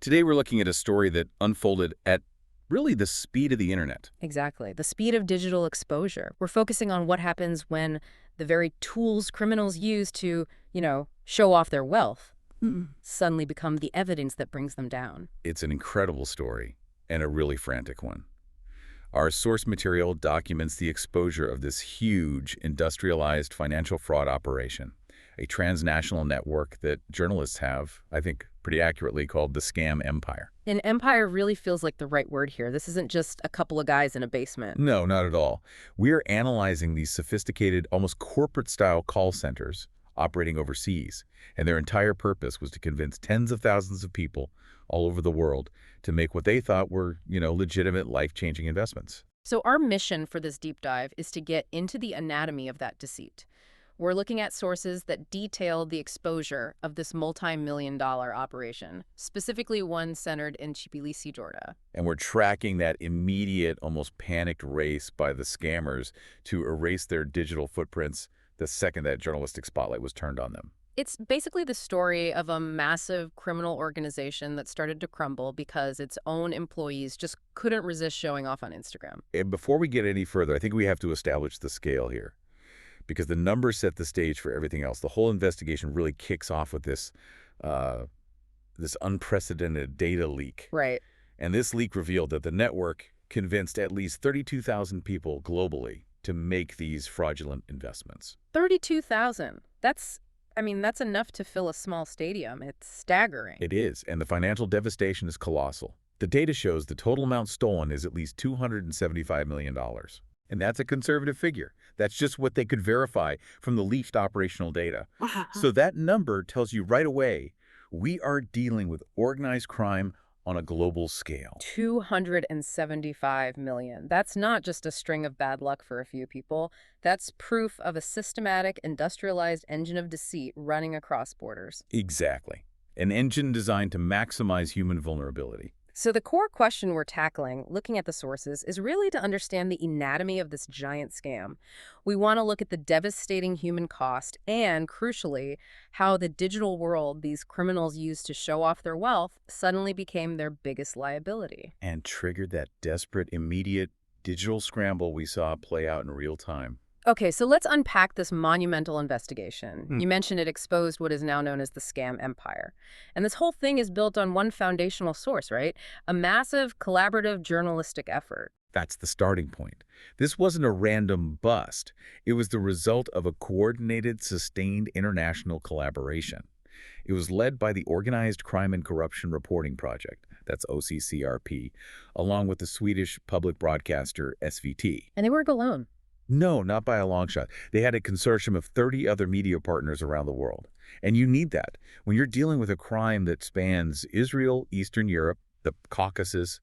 Today we're looking at a story that unfolded at really the speed of the internet. Exactly. The speed of digital exposure. We're focusing on what happens when the very tools criminals use to, show off their wealth suddenly become the evidence that brings them down. It's an incredible story and a really frantic one. Our source material documents the exposure of this huge industrialized financial fraud operation, a transnational network that journalists have, I think, pretty accurately called the scam empire. An empire really feels like the right word here. This isn't just a couple of guys in a basement. No, not at all. We're analyzing these sophisticated, almost corporate-style call centers operating overseas, and their entire purpose was to convince tens of thousands of people all over the world to make what they thought were, legitimate, life-changing investments. So our mission for this deep dive is to get into the anatomy of that deceit. We're looking at sources that detail the exposure of this multi-million-dollar operation, specifically one centered in Tbilisi, Georgia. And we're tracking that immediate, almost panicked race by the scammers to erase their digital footprints the second that journalistic spotlight was turned on them. It's basically the story of a massive criminal organization that started to crumble because its own employees just couldn't resist showing off on Instagram. And before we get any further, I think we have to establish the scale here, because the numbers set the stage for everything else. The whole investigation really kicks off with this unprecedented data leak. Right. And this leak revealed that the network convinced at least 32,000 people globally to make these fraudulent investments. 32,000. That's enough to fill a small stadium. It's staggering. It is, and the financial devastation is colossal. The data shows the total amount stolen is at least $275 million. And that's a conservative figure. That's just what they could verify from the leaked operational data. So that number tells you right away, we are dealing with organized crime on a global scale. 275 million. That's not just a string of bad luck for a few people. That's proof of a systematic, industrialized engine of deceit running across borders. Exactly. An engine designed to maximize human vulnerability. So the core question we're tackling, looking at the sources, is really to understand the anatomy of this giant scam. We want to look at the devastating human cost and, crucially, how the digital world these criminals used to show off their wealth suddenly became their biggest liability. And triggered that desperate, immediate digital scramble we saw play out in real time. Okay, so let's unpack this monumental investigation. You mentioned it exposed what is now known as the scam empire. And this whole thing is built on one foundational source, right? A massive collaborative journalistic effort. That's the starting point. This wasn't a random bust. It was the result of a coordinated, sustained international collaboration. It was led by the Organized Crime and Corruption Reporting Project, that's OCCRP, along with the Swedish public broadcaster SVT. And they weren't alone. No, not by a long shot. They had a consortium of 30 other media partners around the world. And you need that. When you're dealing with a crime that spans Israel, Eastern Europe, the Caucasus,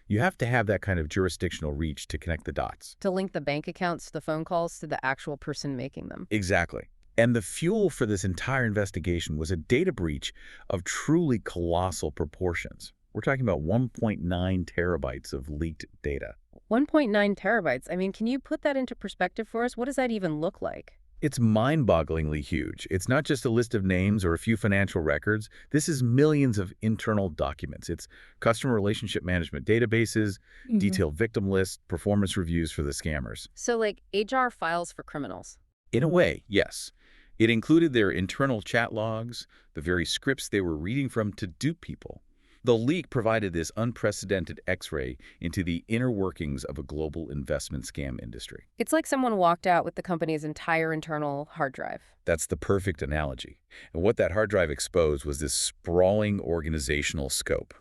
you have to have that kind of jurisdictional reach to connect the dots. To link the bank accounts, the phone calls to the actual person making them. Exactly. And the fuel for this entire investigation was a data breach of truly colossal proportions. We're talking about 1.9 terabytes of leaked data. 1.9 terabytes. Can you put that into perspective for us? What does that even look like? It's mind-bogglingly huge. It's not just a list of names or a few financial records. This is millions of internal documents. It's customer relationship management databases, detailed victim lists, performance reviews for the scammers. So like HR files for criminals. In a way, yes. It included their internal chat logs, the very scripts they were reading from to dupe people. The leak provided this unprecedented X-ray into the inner workings of a global investment scam industry. It's like someone walked out with the company's entire internal hard drive. That's the perfect analogy. And what that hard drive exposed was this sprawling organizational scope.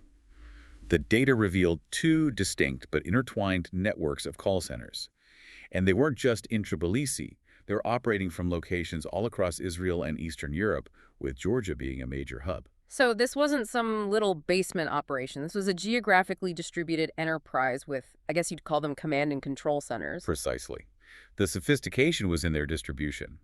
The data revealed two distinct but intertwined networks of call centers. And they weren't just in Tbilisi. They were operating from locations all across Israel and Eastern Europe, with Georgia being a major hub. So this wasn't some little basement operation. This was a geographically distributed enterprise with, I guess you'd call them command and control centers. Precisely. The sophistication was in their distribution.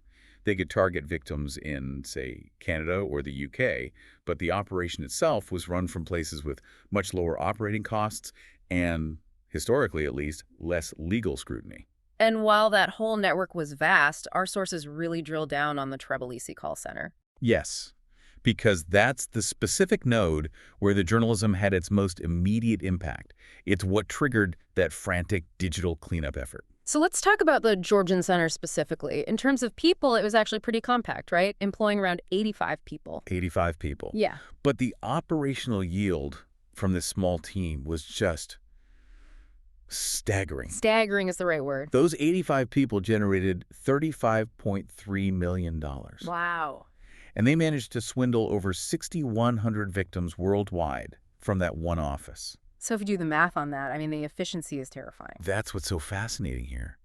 They could target victims in, say, Canada or the UK, but the operation itself was run from places with much lower operating costs and, historically at least, less legal scrutiny. And while that whole network was vast, our sources really drilled down on the Tbilisi call center. Yes. because that's the specific node where the journalism had its most immediate impact. It's what triggered that frantic digital cleanup effort. So let's talk about the Georgian Center specifically. In terms of people, it was actually pretty compact, right? Employing around 85 people. 85 people. Yeah. But the operational yield from this small team was just staggering. Staggering is the right word. Those 85 people generated $35.3 million. Wow. And they managed to swindle over 6,100 victims worldwide from that one office. So if you do the math on that, I mean, the efficiency is terrifying. That's what's so fascinating here.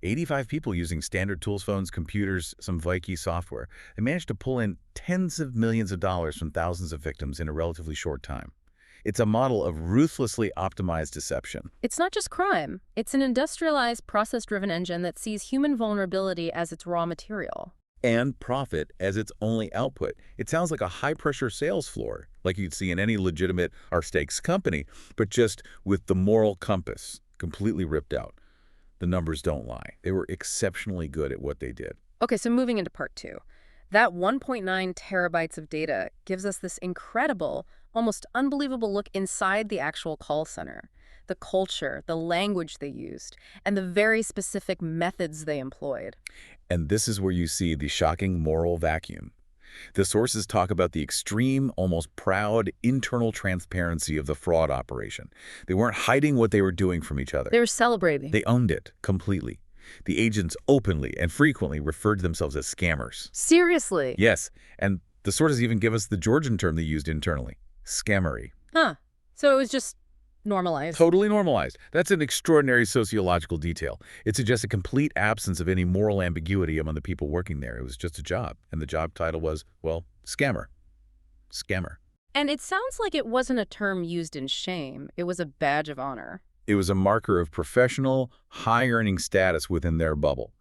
85 people using standard tools, phones, computers, some Vicky software. They managed to pull in tens of millions of dollars from thousands of victims in a relatively short time. It's a model of ruthlessly optimized deception. It's not just crime. It's an industrialized, process-driven engine that sees human vulnerability as its raw material. And profit as its only output. It sounds like a high-pressure sales floor, like you'd see in any legitimate R-stakes company, but just with the moral compass completely ripped out. The numbers don't lie. They were exceptionally good at what they did. Okay, so moving into part two. That 1.9 terabytes of data gives us this incredible, almost unbelievable look inside the actual call center. The culture, the language they used, and the very specific methods they employed. And this is where you see the shocking moral vacuum. The sources talk about the extreme, almost proud, internal transparency of the fraud operation. They weren't hiding what they were doing from each other. They were celebrating. They owned it completely. The agents openly and frequently referred to themselves as scammers. Seriously? Yes, and the sources even give us the Georgian term they used internally, scammery. Huh. So it was just normalized. Totally normalized. That's an extraordinary sociological detail. It suggests a complete absence of any moral ambiguity among the people working there. It was just a job, and the job title was, well, scammer. Scammer. And it sounds like it wasn't a term used in shame. It was a badge of honor. It was a marker of professional, high-earning status within their bubble.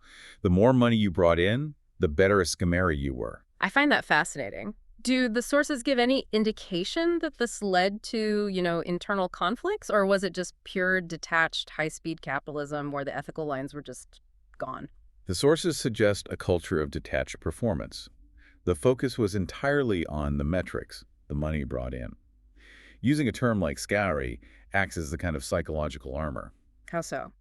The more money you brought in, the better a scammer you were. I find that fascinating. Do the sources give any indication that this led to, internal conflicts, or was it just pure, detached, high-speed capitalism where the ethical lines were just gone? The sources suggest a culture of detached performance. The focus was entirely on the metrics, the money brought in. Using a term like scary acts as the kind of psychological armor. How so?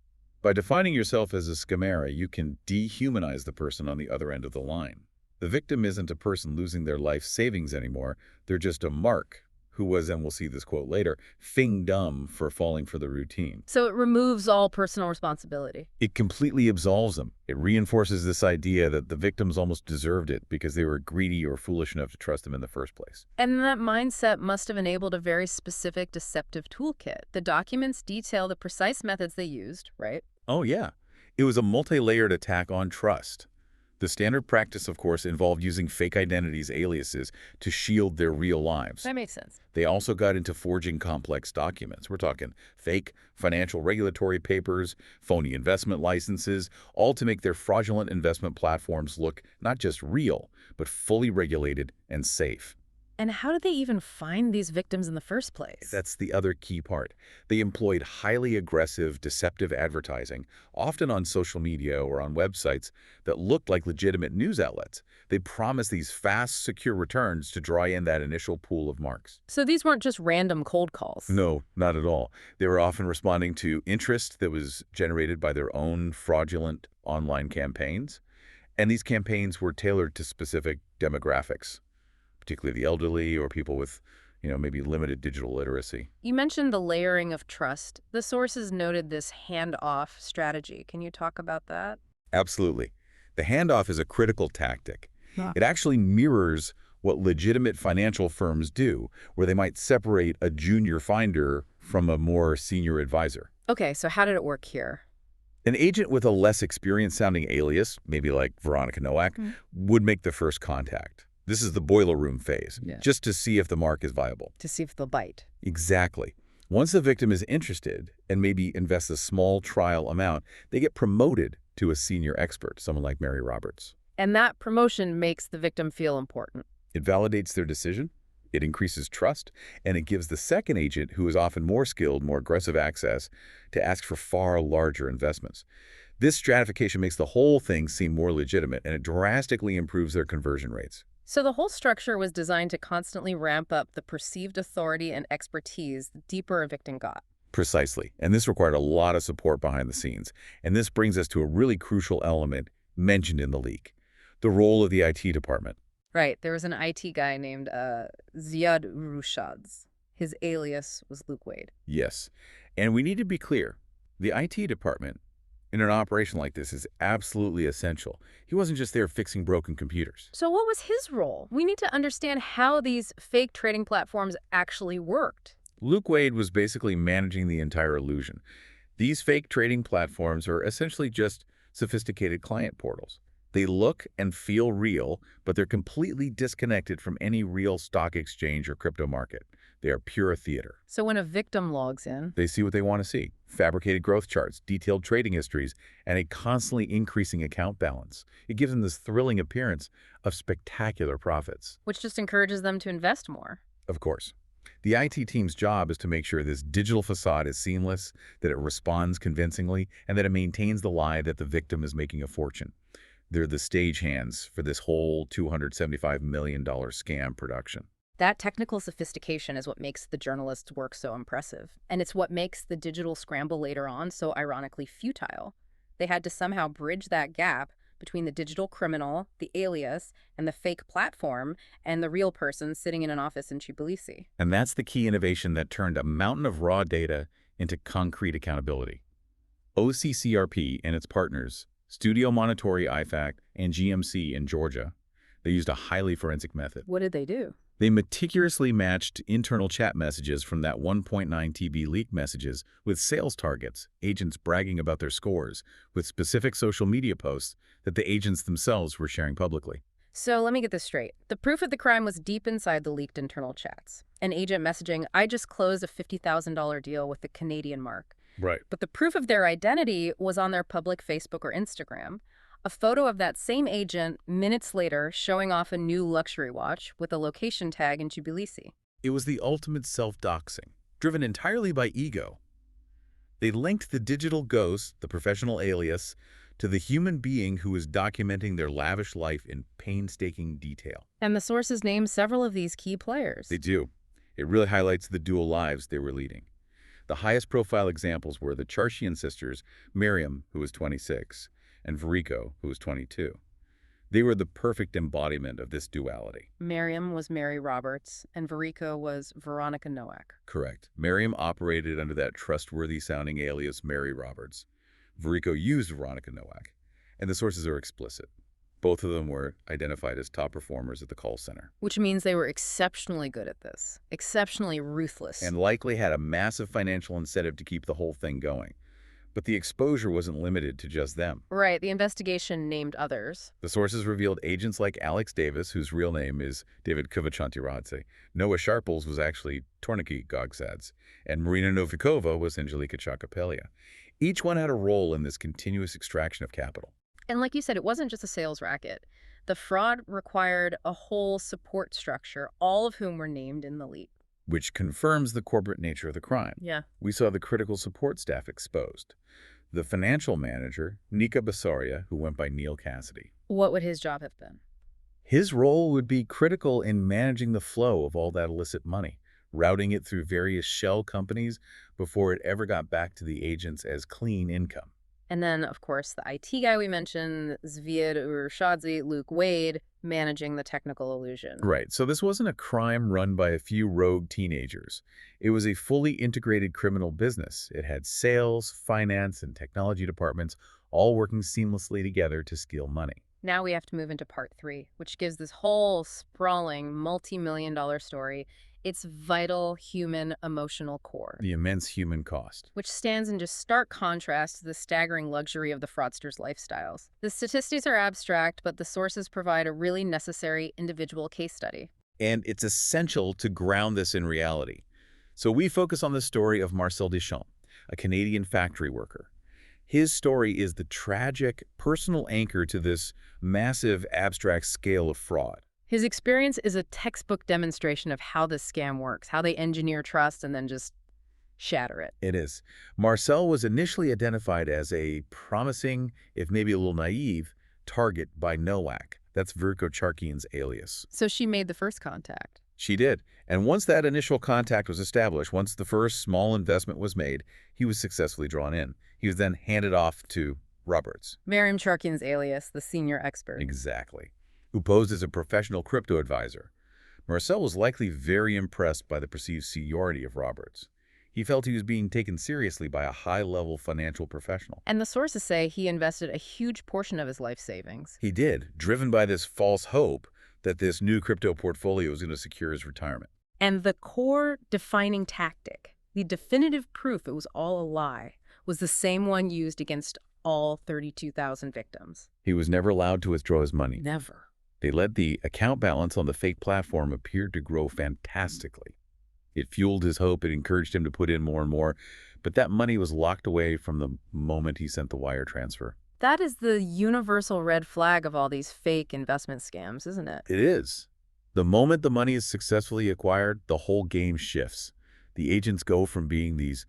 By defining yourself as a scammer, you can dehumanize the person on the other end of the line. The victim isn't a person losing their life savings anymore. They're just a mark who was, and we'll see this quote later, fing dumb for falling for the routine. So it removes all personal responsibility. It completely absolves them. It reinforces this idea that the victims almost deserved it because they were greedy or foolish enough to trust them in the first place. And that mindset must have enabled a very specific deceptive toolkit. The documents detail the precise methods they used, right? Oh, yeah. It was a multi-layered attack on trust. The standard practice, of course, involved using fake identities, aliases, to shield their real lives. That makes sense. They also got into forging complex documents. We're talking fake financial regulatory papers, phony investment licenses, all to make their fraudulent investment platforms look not just real, but fully regulated and safe. And how did they even find these victims in the first place? That's the other key part. They employed highly aggressive, deceptive advertising, often on social media or on websites that looked like legitimate news outlets. They promised these fast, secure returns to draw in that initial pool of marks. So these weren't just random cold calls? No, not at all. They were often responding to interest that was generated by their own fraudulent online campaigns. And these campaigns were tailored to specific demographics, particularly the elderly or people with, maybe limited digital literacy. You mentioned the layering of trust. The sources noted this handoff strategy. Can you talk about that? Absolutely. The handoff is a critical tactic. Yeah. It actually mirrors what legitimate financial firms do, where they might separate a junior finder from a more senior advisor. Okay, so how did it work here? An agent with a less experienced-sounding alias, maybe like Veronica Nowak, would make the first contact. This is the boiler room phase, just to see if the mark is viable. To see if they'll bite. Exactly. Once the victim is interested and maybe invests a small trial amount, they get promoted to a senior expert, someone like Mary Roberts. And that promotion makes the victim feel important. It validates their decision, it increases trust, and it gives the second agent, who is often more skilled, more aggressive access, to ask for far larger investments. This stratification makes the whole thing seem more legitimate, and it drastically improves their conversion rates. So the whole structure was designed to constantly ramp up the perceived authority and expertise the deeper a victim got. Precisely. And this required a lot of support behind the scenes. And this brings us to a really crucial element mentioned in the leak, the role of the IT department. Right, there was an IT guy named Ziad Rushads. His alias was Luke Wade. Yes. And we need to be clear. The IT department, in an operation like this, is absolutely essential. He wasn't just there fixing broken computers. So what was his role? We need to understand how these fake trading platforms actually worked. Luke Wade was basically managing the entire illusion. These fake trading platforms are essentially just sophisticated client portals. They look and feel real, but they're completely disconnected from any real stock exchange or crypto market. They are pure theater. So when a victim logs in, They see what they want to see: fabricated growth charts, detailed trading histories, and a constantly increasing account balance. It gives them this thrilling appearance of spectacular profits. which just encourages them to invest more. Of course, the IT team's job is to make sure this digital facade is seamless, that it responds convincingly, and that it maintains the lie that the victim is making a fortune. They're the stagehands for this whole $275 million scam production. That technical sophistication is what makes the journalists' work so impressive. And it's what makes the digital scramble later on so ironically futile. They had to somehow bridge that gap between the digital criminal, the alias, and the fake platform, and the real person sitting in an office in Tbilisi. And that's the key innovation that turned a mountain of raw data into concrete accountability. OCCRP and its partners, Studio Monitori IFAC and GMC in Georgia, they used a highly forensic method. What did they do? They meticulously matched internal chat messages from that 1.9 TB leak messages with sales targets, agents bragging about their scores, with specific social media posts that the agents themselves were sharing publicly. So let me get this straight. The proof of the crime was deep inside the leaked internal chats. An agent messaging, I just closed a $50,000 deal with the Canadian mark. Right. But the proof of their identity was on their public Facebook or Instagram. A photo of that same agent minutes later showing off a new luxury watch with a location tag in Tbilisi. It was the ultimate self-doxing, driven entirely by ego. They linked the digital ghost, the professional alias, to the human being who was documenting their lavish life in painstaking detail. And the sources name several of these key players. They do. It really highlights the dual lives they were leading. The highest profile examples were the Charshian sisters, Miriam, who was 26, and Veriko, who was 22. They were the perfect embodiment of this duality. Miriam was Mary Roberts, and Veriko was Veronica Nowak. Correct. Miriam operated under that trustworthy-sounding alias Mary Roberts. Veriko used Veronica Nowak, and the sources are explicit. Both of them were identified as top performers at the call center. Which means they were exceptionally good at this, exceptionally ruthless. And likely had a massive financial incentive to keep the whole thing going. But the exposure wasn't limited to just them. Right, the investigation named others. The sources revealed agents like Alex Davis, whose real name is David Kovachantiradze. Noah Sharples was actually Torniki Gogsadze, and Marina Novikova was Angelika Chakapelia. Each one had a role in this continuous extraction of capital. And like you said, it wasn't just a sales racket. The fraud required a whole support structure, all of whom were named in the leak. Which confirms the corporate nature of the crime. Yeah. We saw the critical support staff exposed. The financial manager, Nika Basaria, who went by Neil Cassidy. What would his job have been? His role would be critical in managing the flow of all that illicit money, routing it through various shell companies before it ever got back to the agents as clean income. And then, of course, the IT guy we mentioned, Zviad Urshadze, Luke Wade, managing the technical illusion. Right, so this wasn't a crime run by a few rogue teenagers. It was a fully integrated criminal business. It had sales, finance, and technology departments all working seamlessly together to steal money. Now we have to move into part 3, which gives this whole sprawling, multi-million-dollar story its vital human emotional core, The immense human cost. which stands in just stark contrast to the staggering luxury of the fraudsters' lifestyles. The statistics are abstract, but the sources provide a really necessary individual case study. And it's essential to ground this in reality. So we focus on the story of Marcel Duchamp, a Canadian factory worker. His story is the tragic, personal anchor to this massive, abstract scale of fraud. His experience is a textbook demonstration of how this scam works, how they engineer trust and then just shatter it. It is. Marcel was initially identified as a promising, if maybe a little naive, target by Nowak, That's Virko Charkian's alias. So she made the first contact. She did. And once that initial contact was established, once the first small investment was made, he was successfully drawn in. He was then handed off to Roberts. Miriam Charkian's alias, the senior expert. Exactly. Who posed as a professional crypto advisor. Marcel was likely very impressed by the perceived seniority of Roberts. He felt he was being taken seriously by a high-level financial professional. And the sources say he invested a huge portion of his life savings. He did, driven by this false hope that this new crypto portfolio was going to secure his retirement. And the core defining tactic, the definitive proof it was all a lie, was the same one used against all 32,000 victims. He was never allowed to withdraw his money. Never. They let the account balance on the fake platform appear to grow fantastically. It fueled his hope, it encouraged him to put in more and more, but that money was locked away from the moment he sent the wire transfer. That is the universal red flag of all these fake investment scams, isn't it? It is. The moment the money is successfully acquired, the whole game shifts. The agents go from being these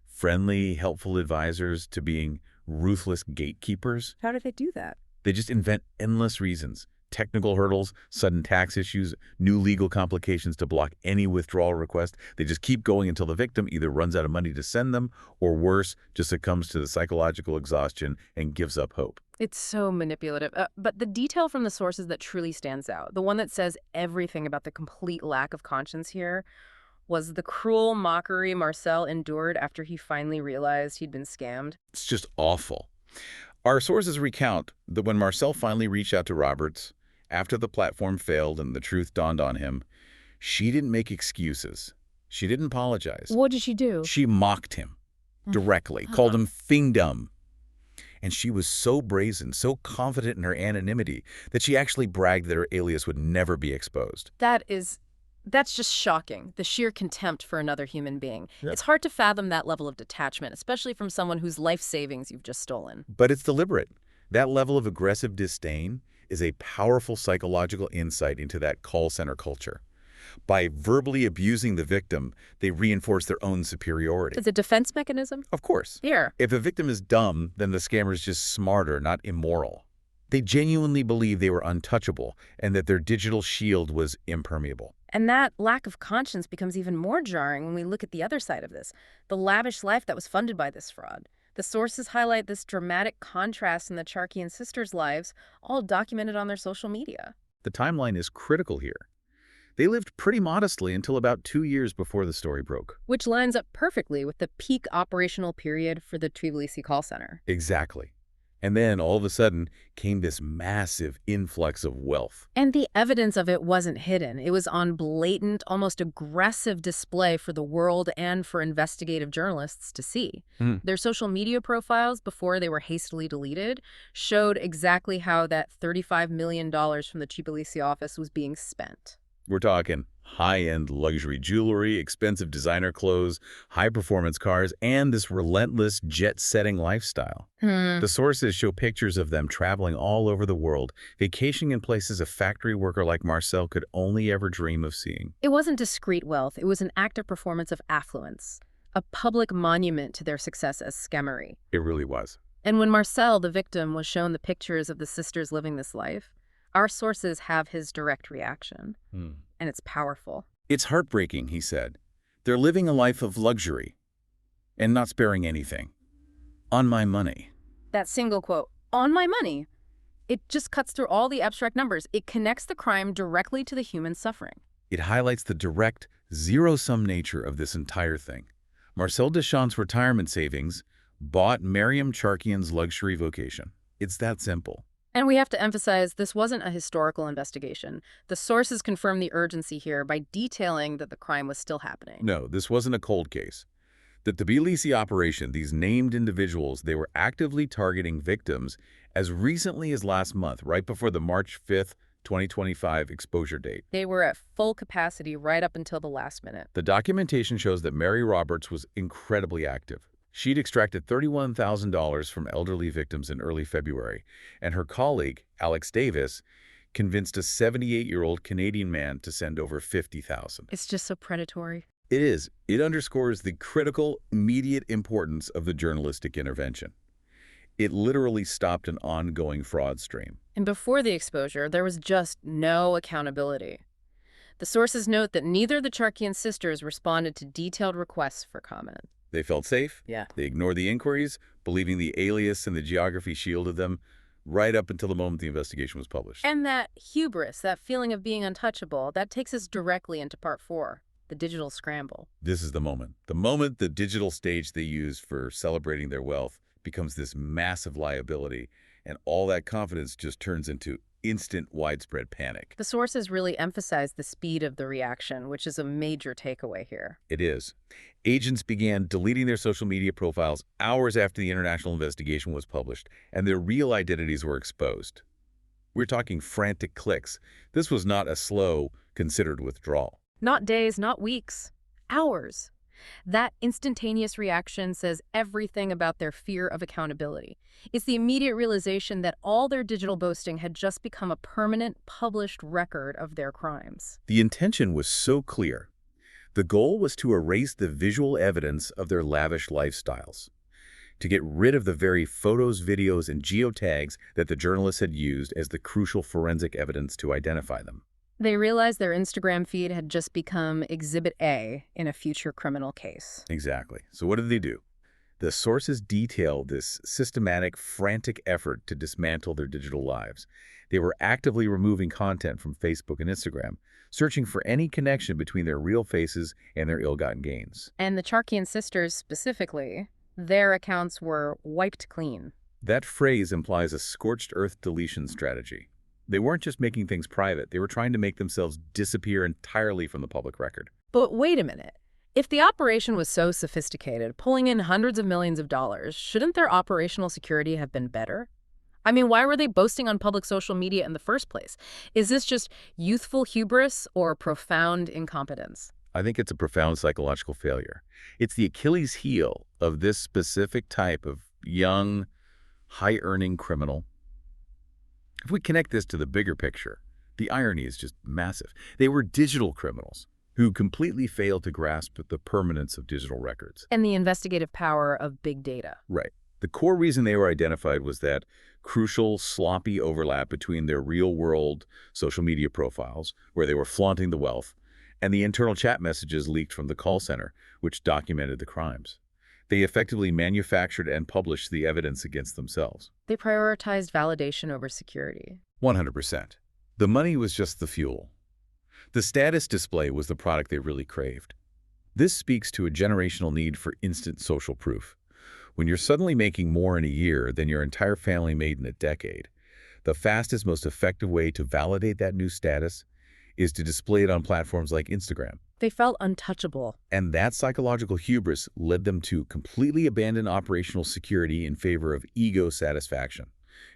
friendly, helpful advisors to being ruthless gatekeepers. How did they do that? They just invent endless reasons. Technical hurdles, sudden tax issues, new legal complications to block any withdrawal request. They just keep going until the victim either runs out of money to send them or worse, just succumbs to the psychological exhaustion and gives up hope. It's so manipulative. But the detail from the sources that truly stands out, the one that says everything about the complete lack of conscience here, was the cruel mockery Marcel endured after he finally realized he'd been scammed. It's just awful. Our sources recount that when Marcel finally reached out to Roberts, after the platform failed and the truth dawned on him, she didn't make excuses. She didn't apologize. What did she do? She mocked him directly, called him fiendum. And she was so brazen, so confident in her anonymity, that she actually bragged that her alias would never be exposed. That's just shocking, the sheer contempt for another human being. Yep. It's hard to fathom that level of detachment, especially from someone whose life savings you've just stolen. But it's deliberate. That level of aggressive disdain is a powerful psychological insight into that call center culture. By verbally abusing the victim, they reinforce their own superiority. It's a defense mechanism? Of course. Here. If a victim is dumb, then the scammer is just smarter, not immoral. They genuinely believe they were untouchable and that their digital shield was impermeable. And that lack of conscience becomes even more jarring when we look at the other side of this, the lavish life that was funded by this fraud. The sources highlight this dramatic contrast in the Charkian sisters' lives, all documented on their social media. The timeline is critical here. They lived pretty modestly until about 2 years before the story broke. Which lines up perfectly with the peak operational period for the Tbilisi call center. Exactly. And then, all of a sudden, came this massive influx of wealth. And the evidence of it wasn't hidden. It was on blatant, almost aggressive display for the world and for investigative journalists to see. Their social media profiles, before they were hastily deleted, showed exactly how that $35 million from the Tbilisi office was being spent. We're talking high-end luxury jewelry, expensive designer clothes, high-performance cars, and this relentless jet-setting lifestyle. The sources show pictures of them traveling all over the world, vacationing in places a factory worker like Marcel could only ever dream of seeing. It wasn't discreet wealth. It was an active performance of affluence, a public monument to their success as scammery. It really was. And when Marcel, the victim, was shown the pictures of the sisters living this life, our sources have his direct reaction, and it's powerful. It's heartbreaking, he said. They're living a life of luxury and not sparing anything. On my money. That single quote, on my money, it just cuts through all the abstract numbers. It connects the crime directly to the human suffering. It highlights the direct, zero-sum nature of this entire thing. Marcel Duchamp's retirement savings bought Miriam Charkian's luxury vocation. It's that simple. And we have to emphasize this wasn't a historical investigation. The sources confirm the urgency here by detailing that the crime was still happening. No, this wasn't a cold case. The Tbilisi operation, these named individuals, they were actively targeting victims as recently as last month, right before the March 5th, 2025 exposure date. They were at full capacity right up until the last minute. The documentation shows that Mary Roberts was incredibly active. She'd extracted $31,000 from elderly victims in early February, and her colleague, Alex Davis, convinced a 78-year-old Canadian man to send over $50,000. It's just so predatory. It is. It underscores the critical, immediate importance of the journalistic intervention. It literally stopped an ongoing fraud stream. And before the exposure, there was just no accountability. The sources note that neither the Charkian sisters responded to detailed requests for comment. They felt safe. Yeah. They ignored the inquiries, believing the alias and the geography shielded them, right up until the moment the investigation was published. And that hubris, that feeling of being untouchable, that takes us directly into part 4, the digital scramble. This is the moment. The moment the digital stage they used for celebrating their wealth becomes this massive liability, and all that confidence just turns into instant widespread panic. The sources really emphasize the speed of the reaction, which is a major takeaway here. It is. Agents began deleting their social media profiles hours after the international investigation was published, and their real identities were exposed. We're talking frantic clicks. This was not a slow, considered withdrawal. Not days, not weeks, hours. That instantaneous reaction says everything about their fear of accountability. It's the immediate realization that all their digital boasting had just become a permanent, published record of their crimes. The intention was so clear. The goal was to erase the visual evidence of their lavish lifestyles, to get rid of the very photos, videos, and geotags that the journalists had used as the crucial forensic evidence to identify them. They realized their Instagram feed had just become Exhibit A in a future criminal case. Exactly. So what did they do? The sources detailed this systematic, frantic effort to dismantle their digital lives. They were actively removing content from Facebook and Instagram, searching for any connection between their real faces and their ill-gotten gains. And the Charkian sisters specifically, their accounts were wiped clean. That phrase implies a scorched earth deletion strategy. They weren't just making things private, they were trying to make themselves disappear entirely from the public record. But wait a minute. If the operation was so sophisticated, pulling in hundreds of millions of dollars, shouldn't their operational security have been better? I mean, why were they boasting on public social media in the first place? Is this just youthful hubris or profound incompetence? I think it's a profound psychological failure. It's the Achilles heel of this specific type of young, high-earning criminal. If we connect this to the bigger picture, the irony is just massive. They were digital criminals who completely failed to grasp the permanence of digital records. And the investigative power of big data. Right. The core reason they were identified was that crucial, sloppy overlap between their real-world social media profiles, where they were flaunting the wealth, and the internal chat messages leaked from the call center, which documented the crimes. They effectively manufactured and published the evidence against themselves. They prioritized validation over security. 100%. The money was just the fuel. The status display was the product they really craved. This speaks to a generational need for instant social proof. When you're suddenly making more in a year than your entire family made in a decade, the fastest, most effective way to validate that new status is to display it on platforms like Instagram. They felt untouchable. And that psychological hubris led them to completely abandon operational security in favor of ego satisfaction.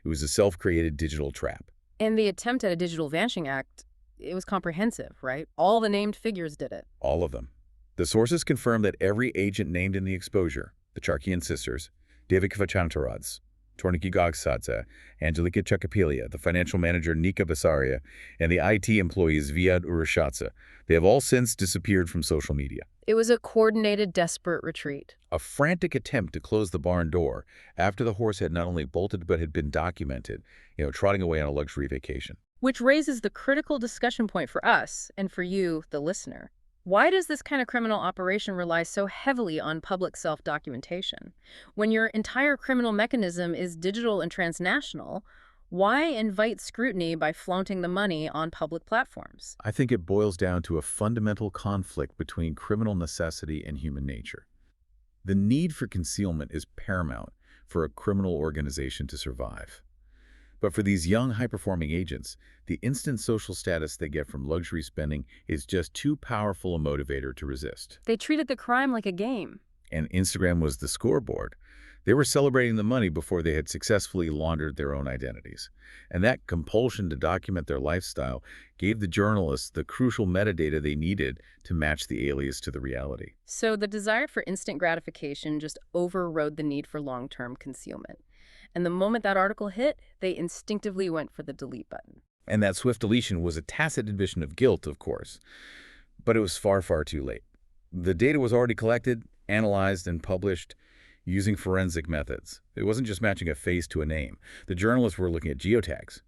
It was a self-created digital trap. And the attempt at a digital vanishing act, it was comprehensive, right? All the named figures did it. All of them. The sources confirm that every agent named in the exposure, the Charkian sisters, Devika Vachantaradze, Torniki Gogsadze, Angelika Chakapilia, the financial manager Nika Basaria, and the IT employees Viad Urushatze, they have all since disappeared from social media. It was a coordinated, desperate retreat. A frantic attempt to close the barn door after the horse had not only bolted but had been documented, trotting away on a luxury vacation. Which raises the critical discussion point for us and for you, the listener. Why does this kind of criminal operation rely so heavily on public self-documentation? When your entire criminal mechanism is digital and transnational, why invite scrutiny by flaunting the money on public platforms? I think it boils down to a fundamental conflict between criminal necessity and human nature. The need for concealment is paramount for a criminal organization to survive. But for these young, high-performing agents, the instant social status they get from luxury spending is just too powerful a motivator to resist. They treated the crime like a game. And Instagram was the scoreboard. They were celebrating the money before they had successfully laundered their own identities. And that compulsion to document their lifestyle gave the journalists the crucial metadata they needed to match the alias to the reality. So the desire for instant gratification just overrode the need for long-term concealment. And the moment that article hit, they instinctively went for the delete button. And that swift deletion was a tacit admission of guilt, of course. But it was far, far too late. The data was already collected, analyzed, and published using forensic methods. It wasn't just matching a face to a name. The journalists were looking at geotags,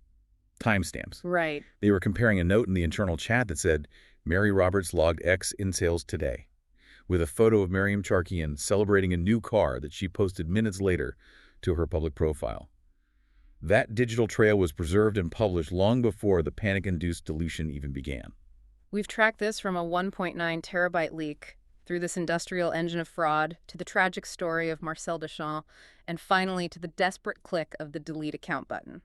timestamps. Right. They were comparing a note in the internal chat that said, Mary Roberts logged X in sales today, with a photo of Miriam Charkian celebrating a new car that she posted minutes later to her public profile. That digital trail was preserved and published long before the panic-induced dilution even began. We've tracked this from a 1.9 terabyte leak through this industrial engine of fraud to the tragic story of Marcel Duchamp, and finally to the desperate click of the delete account button.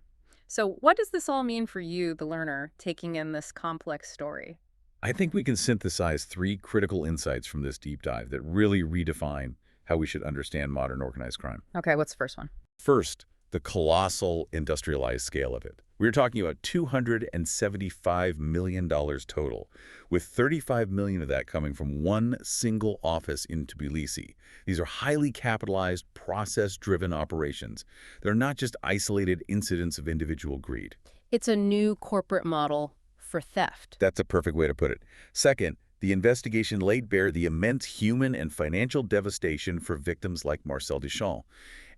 So what does this all mean for you, the learner, taking in this complex story? I think we can synthesize 3 critical insights from this deep dive that really redefine how we should understand modern organized crime. Okay, what's the first one? First, the colossal industrialized scale of it. We're talking about $275 million total, with $35 million of that coming from one single office in Tbilisi. These are highly capitalized, process-driven operations. They're not just isolated incidents of individual greed. It's a new corporate model for theft. That's a perfect way to put it. Second, the investigation laid bare the immense human and financial devastation for victims like Marcel Duchamp,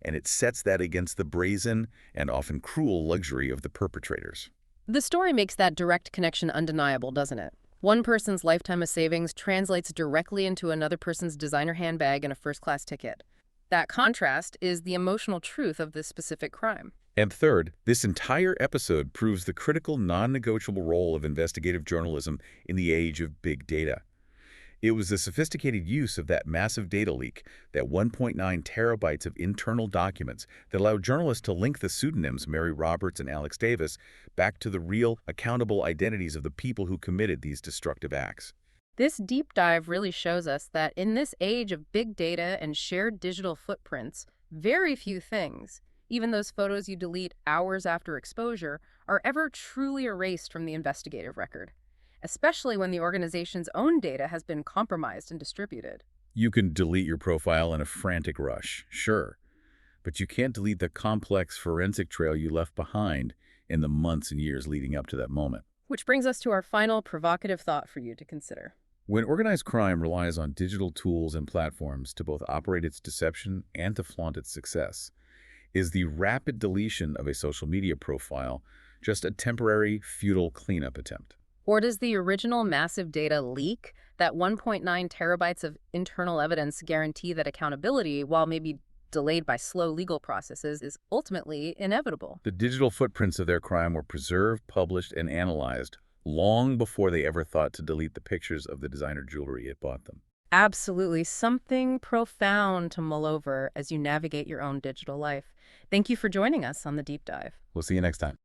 and it sets that against the brazen and often cruel luxury of the perpetrators. The story makes that direct connection undeniable, doesn't it? One person's lifetime of savings translates directly into another person's designer handbag and a first-class ticket. That contrast is the emotional truth of this specific crime. And third, this entire episode proves the critical, non-negotiable role of investigative journalism in the age of big data. It was the sophisticated use of that massive data leak, that 1.9 terabytes of internal documents, that allowed journalists to link the pseudonyms Mary Roberts and Alex Davis back to the real, accountable identities of the people who committed these destructive acts. This deep dive really shows us that in this age of big data and shared digital footprints, very few things, even those photos you delete hours after exposure, are ever truly erased from the investigative record, especially when the organization's own data has been compromised and distributed. You can delete your profile in a frantic rush, sure, but you can't delete the complex forensic trail you left behind in the months and years leading up to that moment. Which brings us to our final provocative thought for you to consider. When organized crime relies on digital tools and platforms to both operate its deception and to flaunt its success, is the rapid deletion of a social media profile just a temporary, futile cleanup attempt? Or does the original massive data leak, that 1.9 terabytes of internal evidence, guarantee that accountability, while maybe delayed by slow legal processes, is ultimately inevitable? The digital footprints of their crime were preserved, published, and analyzed long before they ever thought to delete the pictures of the designer jewelry it bought them. Absolutely. Something profound to mull over as you navigate your own digital life. Thank you for joining us on the deep dive. We'll see you next time.